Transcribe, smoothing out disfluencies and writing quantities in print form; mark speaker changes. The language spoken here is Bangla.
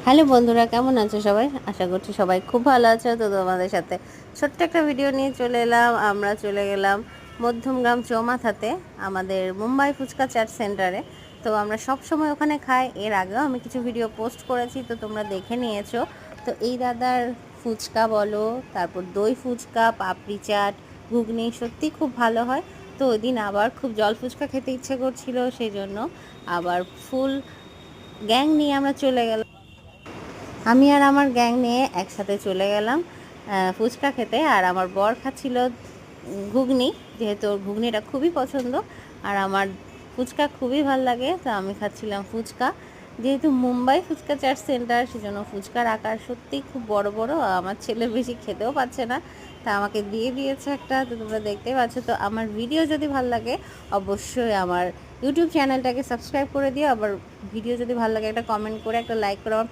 Speaker 1: হ্যালো বন্ধুরা, কেমন আছো সবাই? আশা করছি সবাই খুব ভালো আছো। তো তোমাদের সাথে ছোট্ট একটা ভিডিও নিয়ে চলে এলাম। আমরা চলে গেলাম মধ্যমগ্রাম চৌমাথাতে, আমাদের মুম্বাই ফুচকা চাট সেন্টারে। তো আমরা সব সময় ওখানে খাই। এর আগেও আমি কিছু ভিডিও পোস্ট করেছি, তো তোমরা দেখে নিয়েছো। তো এই দাদার ফুচকা বলো, তারপর দই ফুচকা, পাপড়ি চাট, ঘুগনি সত্যি খুব ভালো হয়। তো ওই দিন আবার খুব জল ফুচকা খেতে ইচ্ছে করছিল, সেই জন্য আবার ফুল গ্যাং নিয়ে আমরা চলে গেলাম। আমি আর আমার গ্যাং নিয়ে একসাথে চলে গেলাম ফুচকা খেতে। আর আমার বর খাচ্ছিল ঘুগনি, যেহেতু ওর ঘুগনিটা খুবই পছন্দ আর আমার ফুচকা খুবই ভাল লাগে। তো আমি খাচ্ছিলাম ফুচকা। যেহেতু মুম্বাই ফুচকা চাট সেন্টার, সেজন্য ফুচকার আকার সত্যিই খুব বড় বড়। আমার ছেলে বেশি খেতেও পাচ্ছে না, তা আমাকে দিয়ে দিয়েছে একটা। তো তোমরা দেখতেই পাচ্ছ। তো আমার ভিডিও যদি ভালো লাগে অবশ্যই আমার ইউটিউব চ্যানেলটাকে সাবস্ক্রাইব করে দিও। আবার ভিডিও যদি ভালো লাগে একটা কমেন্ট করে একটা লাইক করে আমার